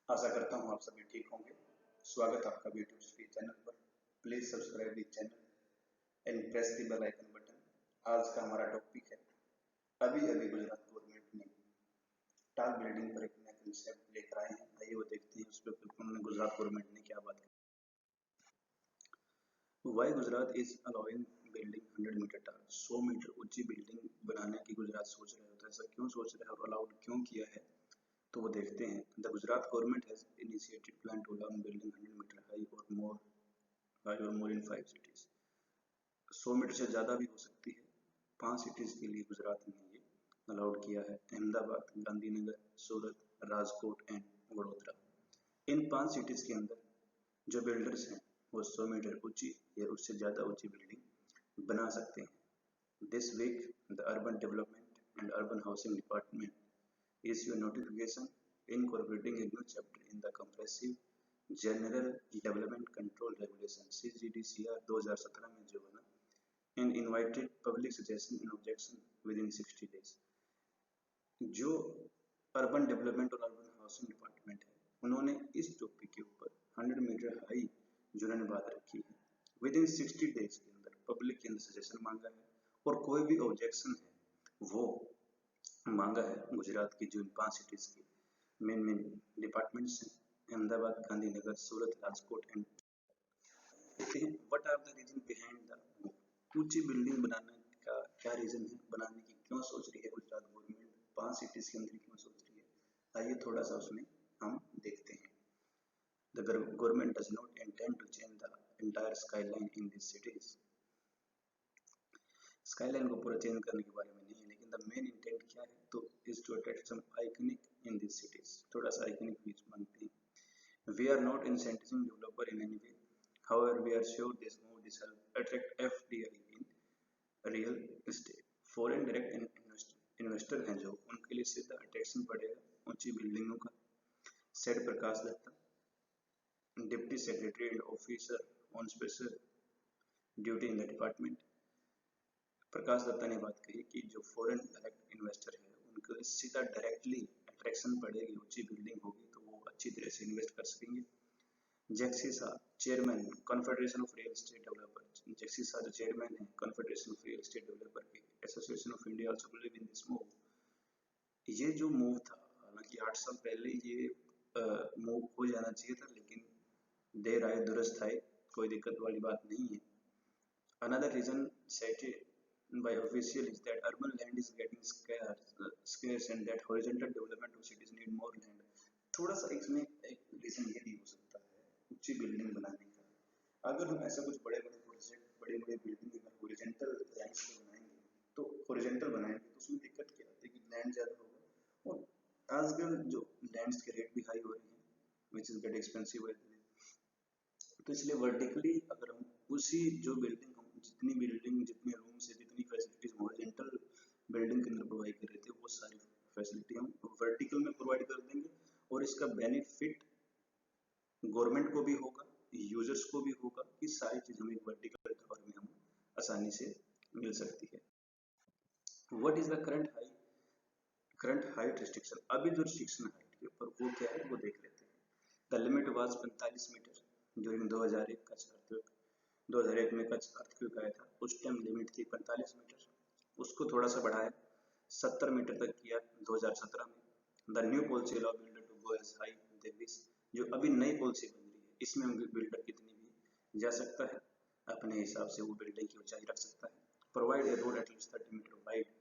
आशा करता हूँ आप सभी ठीक होंगे। स्वागत है आपका यूट्यूब फ्री चैनल पर। Please subscribe the channel and press the bell icon button. आज का हमारा टॉपिक है, अभी अभी गुजरात गवर्नमेंट ने टाल बिल्डिंग पर एक नया कंसेप्ट लेकर आए हैं। आइए वो देखते हैं उस पर गुजरात गवर्नमेंट ने क्या बात की। Why Gujarat is allowing building 100 metre tall, 100 metre ऊंची बिल्डिंग बनाने की गुजरात सोच रहे हो, तो ऐसा क्यों सोच रहे हैं और अलाउड क्यों किया है, तो वो देखते हैं। The Gujarat government has initiated plan to allow building 100 metre high और मोर इन 5 cities। 100 मीटर से ज़्यादा भी हो सकती है। 5 सिटीज़ के लिए गुजरात ने ये अलाउड किया है: अहमदाबाद, गांधीनगर, सूरत, राजकोट एंड वडोदरा। इन 5 सिटीज़ के अंदर जो बिल्डर्स हैं वो 100 मीटर ऊंची या उससे ज़्यादा ऊंची बिल्डिंग बना सकते हैं। This week the urban development and urban housing department issue a notification incorporating a new chapter in the Comprehensive General Development Control Regulation CGDCR 2017 में जो बना, and invited public suggestion and objection within 60 days। जो urban development और urban housing department है उन्होंने इस topic के ऊपर 100 मीटर हाई जो उन्होंने बात रखी है, विद इन 60 डेज के अंदर पब्लिक के अंदर सजेशन मांगा है और कोई भी ऑब्जेक्शन है वो मांगा है गुजरात की जो 5 सिटीज की मेन डिपार्टमेंट्स हैं, अहमदाबाद, गांधीनगर, सूरत, राजकोट एंड। देखते हैं what are the reason behind the ऊंची बिल्डिंग बनाने का क्या रीजन है, बनाने की क्यों सोच रही है गुजरात गवर्नमेंट, 5 सिटीज के अंदर क्यों सोच रही है। आइए थोड़ा सा उसमें हम देखते हैं। The government does not intend to change the entire skyline in this cities. Skyline को पूरा चेंज करने के बारे में नहीं है, लेकिन द मेन इंटेंट क्या है, तो is to attract some iconic in this cities. थोड़ा सा आइकनिक बीच मांगते हैं। We are not incentivising developer in any way, however we are sure this move this help attract FDI in real estate. Foreign direct investor हैं जो, उनके लिए सीधा अट्रैक्शन पड़ेगा ऊंची बिल्डिंगों का। Said Prakash Datta, deputy secretary and officer on special duty in the department. Prakash Datta ने बात कही कि जो फॉरेन डायरेक्ट इन्वेस्टर है उनको सीधा डायरेक्टली अट्रैक्शन पड़ेगी, ऊंची बिल्डिंग होगी तो वो अच्छी तरह से इन्वेस्ट कर सकेंगे। Jaxay Shah, chairman confederation of real estate developer. Jaxay Shah जो चेयरमैन है confederation of real estate developer के association of India also believe in this move. ये जो मूव था, हालांकि 8 साल पहले ये मूव हो जाना चाहिए था, लेकिन देर आए दुरुस्त आए, कोई दिक्कत वाली बात नहीं है। Another reason cited by official is that urban land is getting scarce and that horizontal development of cities need more land। थोड़ा सा इसमें एक रीजन ये भी हो सकता है ऊंची बिल्डिंग बनाने का। अगर हम ऐसा कुछ बड़े बड़े बिल्डिंग अगर हॉरिजॉन्टल लाइंस पे बनाएंगे तो हॉरिजॉन्टल बनाएंगे तो उसमें दिक्कत क्या आती है कि लैंड ज्यादा होगा और आजकल जो लैंड्स के रेट भी हाई हो रहे हैं विच इज गेट एक्सपेंसिव, तो इसलिए वर्टिकली अगर हम उसी जो बिल्डिंग हम जितने रूम्स है जितनी फैसिलिटीज हॉरिजॉन्टल बिल्डिंग के अंदर प्रोवाइड कर रहे थे वो सारी फैसिलिटी हम वर्टिकल में प्रोवाइड कर देंगे और इसका बेनिफिट गवर्नमेंट को भी होगा, यूजर्स को भी होगा कि सारी चीज हमें वर्टिकल टावर में हम आसानी से मिल सकती है। What is the current height restriction. अभी जो रिस्ट्रिक्शन हाइट के ऊपर वो क्या है वो देख लेते हैं। The limit was 45 metre during 2001 का अर्थक्वेक। 2001 में कच्छ अर्थक्वेक आया था, उस टाइम लिमिट थी 45 मीटर, उसको थोड़ा सा बढ़ाया 70 मीटर तक किया 2017 में। The new policy allow builder to go as high they wish. जो अभी नई पॉलिसी बन रही है इसमें बिल्डर कितनी भी जा सकता है, अपने हिसाब से वो बिल्डिंग की ऊंचाई रख सकता है। Provide a road at least 30 metre wide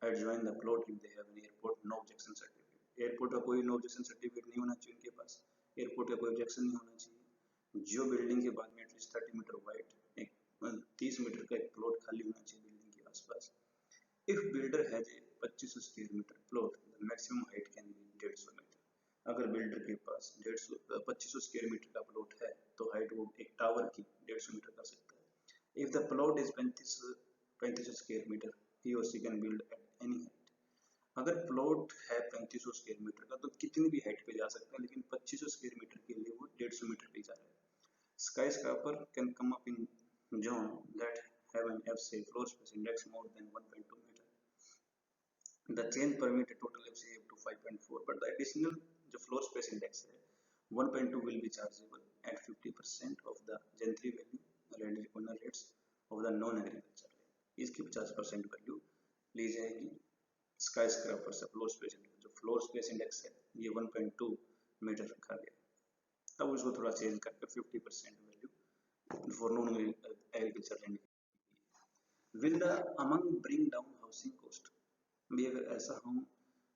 adjoin the plot if they have an airport no objection certificate। Airport का कोई नो ऑब्जेक्शन सर्टिफिकेट नहीं होना चाहिए उनके पास, एयरपोर्ट का कोई ऑब्जेक्शन नहीं होना चाहिए। जो बिल्डिंग के बाद में एटलीस्ट 30 मीटर वाइड एक 30 मीटर का एक प्लॉट खाली होना चाहिए बिल्डिंग के आसपास। If builder has a 2500 square metre plot the maximum height can be 150 metre. अगर बिल्डर के पास 2500 स्क्वायर मीटर का प्लॉट है तो हाइट वो एक टावर की 150 मीटर कर सकता है। If the plot is 3500 square metre he or she can build at any height। अगर प्लॉट है 3500 स्क्वायर मीटर का तो कितनी भी हाइट पे जा सकता है, लेकिन 2500 स्क्वायर मीटर के लिए वो 150 मीटर पे जा रहा है। Skyscraper can come up in zone that have an FCI floor space index more than 1.2 metre. The change permit total FCI up to 5.4 but the additional जो फ्लोर स्पेस इंडेक्स है 1.2 will be chargeable at 50% of the gentry value owner rates of the non agriculture land। इसकी 50% value ली जाएगी। Sky scraper से floor space index, जो floor space index है ये 1.2 metre रखा गया। अब उसको थोड़ा चेंज करके 50% value for non agriculture land. Will the among bring down housing cost, भी अगर ऐसा हम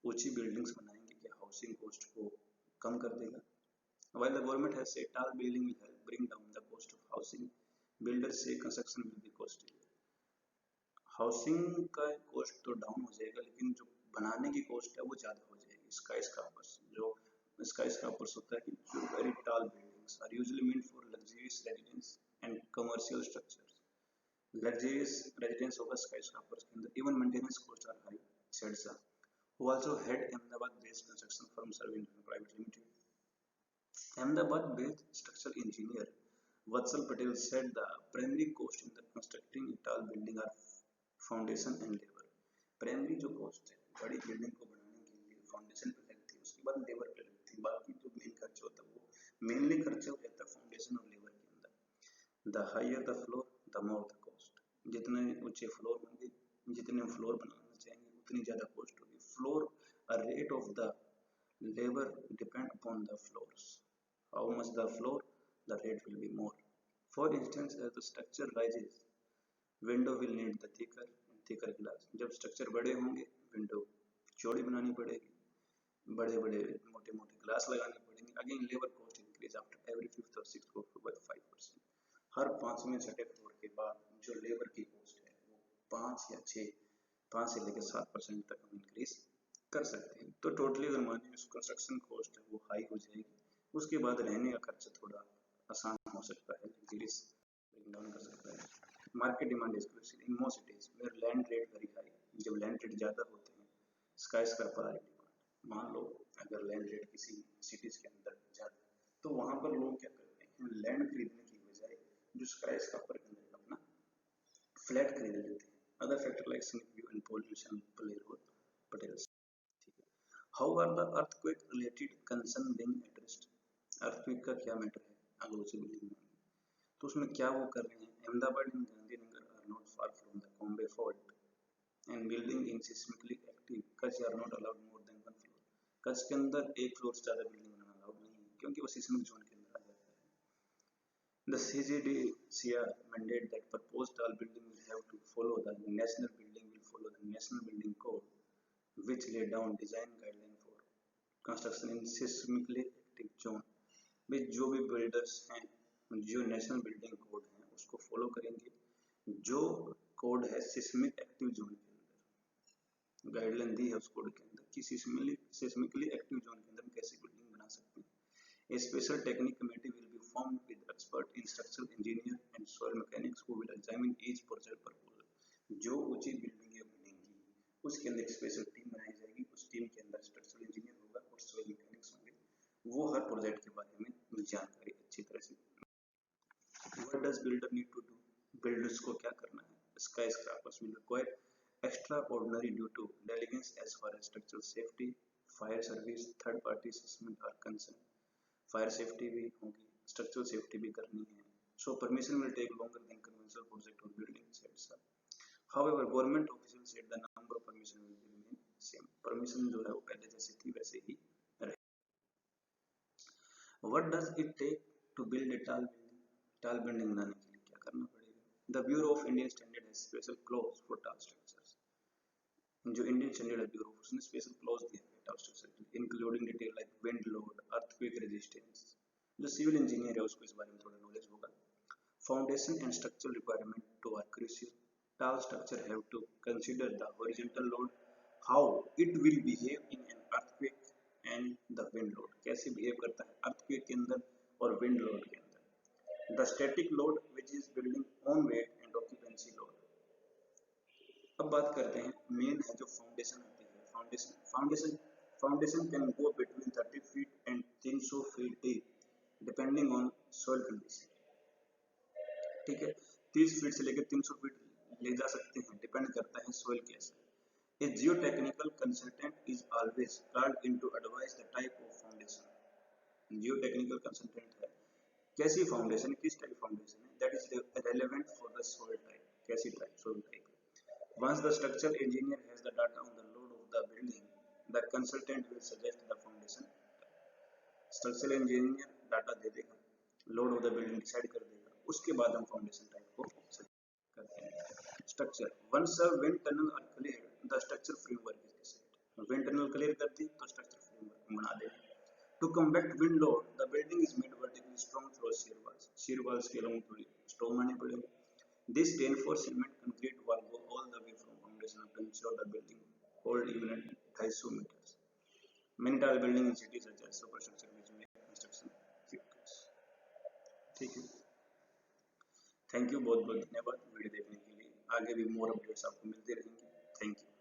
ऊंची बिल्डिंग्स बनाएंगे क्या हाउसिंग कॉस्ट को कम कर देगा? While the government has said tall building will help bring down the cost of housing, builders say construction will be costly। Housing का कॉस्ट तो डाउन हो जाएगा, लेकिन जो बनाने की कॉस्ट है वो ज्यादा हो जाएगी। स्काई स्क्रैपर्स, जो स्काई स्क्रैपर्स होता है कि जो very tall buildings are usually meant for luxurious residence and commercial structures. Luxurious residence होगा स्काई स्क्रैपर्स के अंदर। Even maintenance cost are high, said Shah, who also head Ahmedabad-based construction firm Serving Private Limited। Ahmedabad-based structural engineer Vatsal Patel said the primary cost in the constructing a tall building are foundation and labor। Primary जो cost है बड़ी building को बनाने के लिए foundation पे लगती है, उसके बाद लेबर पे लगती है, बाकी जो मेन खर्चा होता है वो मेनली खर्चा हो जाता है फाउंडेशन और लेबर के अंदर। The higher the floor the more the cost, जितने ऊंचे फ्लोर होंगे, जितने फ्लोर बनाना चाहेंगे उतनी ज्यादा कॉस्ट होगी। Floor a rate of the labor depend upon the floors, how much the floor the rate will be more। For instance, as the structure rises window will need the thicker glass। जब structure बड़े होंगे window चौड़ी बनानी पड़ेगी, बड़े बड़े मोटे मोटे ग्लास लगाने पड़ेंगे। Again labour cost increase after every 5th और 6th फ्लोर बाय 5%। हर 5वें 6ठे फ्लोर के बाद जो लेबर की कॉस्ट है वो 5 या 6, 5 से लेकर 7% तक हम इंक्रीज कर सकते हैं। तो टोटली अगर माने कंस्ट्रक्शन कॉस्ट है वो हाई हो जाएगी। उसके बाद रहने का खर्चा थोड़ा आसान हो सकता है, लग्जरीज डाउन कर सकता है। Market demand is crucial in most cities where land rate very high. जब लैंड रेट ज्यादा होते हैं स्काई स्क्रैपर आर डिमांड। मान लो अगर लैंड रेट किसी सिटीज के अंदर ज्यादा तो वहां पर लोग क्या करते हैं, लैंड खरीदने की बजाय जो स्काई स्क्रैपर के अंदर अपना फ्लैट खरीद लेते हैं। Other factor like scenic view and pollution play role. Patel. How are the earthquake related concern being addressed? अर्थक्वेक का क्या मैटर है अगर ऊंची बिल्डिंग में, तो उसमें क्या वो कर रहे हैं? Ahmedabad and Gandhinagar are not far from the Cambay fault and building in seismically active Kutch are not allowed more than 1 floor. Kutch के अंदर एक फ्लोर से ज्यादा बिल्डिंग बनाना अलाउड नहीं है क्योंकि वो सिस्मिक जोन के अंदर आ जाता है। The CGDCR mandate that proposed all building will have to follow the national building code, which lay down design guideline for construction in seismically active zone। में जो भी बिल्डर्स हैं जो नेशनल बिल्डिंग कोड है उसको फॉलो करेंगे, जो code है सिस्मिक एक्टिव जोन के अंदर गाइडलाइन दी है उस कोड के अंदर कि सिस्मिकली एक्टिव जोन के अंदर हम कैसे बिल्डिंग बना सकते हैं। A special technique committee will be formed with expert in structural engineer and soil mechanics who will examine each project proposal। जो ऊंची बिल्डिंगें बनेंगी उसके अंदर स्पेशल टीम बनाई जाएगी, उस टीम के अंदर स्ट्रक्चरल इंजीनियर होगा और सॉइल मैकेनिक्स होंगे, वो हर प्रोजेक्ट के बारे में जानकारी अच्छी तरह से। What does builder need to do? Builders को क्या करना है? Sky scrapers will require extraordinary due to diligence as far as structural safety, fire service, third party assessment are concerned। Fire safety भी होगी, स्ट्रक्चरल सेफ्टी भी करनी है। So permission will take longer than conventional project or building, said Shah। However, government officials said the number of permission will remain same। Permission जो है वो पहले जैसी थी वैसे ही रहे। What does it take to build a tall building? tall building बनाने के लिए क्या करना पड़ेगा? The Bureau of Indian Standard has special clause for tall structures। जो इंडियन स्टैंडर्ड है ब्यूरो उसने स्पेशल क्लॉज दिया है tall structure including detail like wind load, earthquake resistance. जो सिविल इंजीनियर है उसको इस बारे में थोड़ा नॉलेज होगा। Foundation and structural requirement too are crucial. tall structure have to consider the horizontal load, how it will behave in an earthquake and the wind load। कैसे behave करता है अर्थक्वेक के अंदर और विंड लोड के अंदर। the static load which is building own weight and occupancy load। अब बात करते हैं मेन है जो फाउंडेशन होती है। Foundation can go between 30 feet and 300 feet deep depending on soil condition. ठीक है, 30 फीट से लेकर 300 फीट ले जा सकते हैं, डिपेंड करता है सॉइल कैसा है। A geotechnical consultant is always called in to advise the type of foundation. Geotechnical consultant है, कैसी फाउंडेशन, किस टाइप फाउंडेशन है, that is relevant for the soil type, कैसी type soil type. Once the structural engineer has the data on the load of the building, the consultant will suggest the foundation. Structural engineer data दे देगा, load of the building decide कर देगा, उसके बाद हम foundation type को करते हैं। Structure, once wind tunnel are clear, the structure framework is decide. Wind tunnel clear कर दी तो स्ट्रक्चर फ्रेमवर्क बना देंगे। To combat wind load, the building is made vertically strong through shear walls. Shear walls के along थोड़ी strong बनानी पड़ेगी. This reinforced cement concrete wall go all the way from foundation up to ensure the building hold even at 250 meters. Many tall building in cities such as superstructure which make construction difficult. ठीक है, thank you, बहुत बहुत धन्यवाद video देखने के लिए। आगे भी मोर अपडेट्स आपको मिलते रहेंगे। Thank you.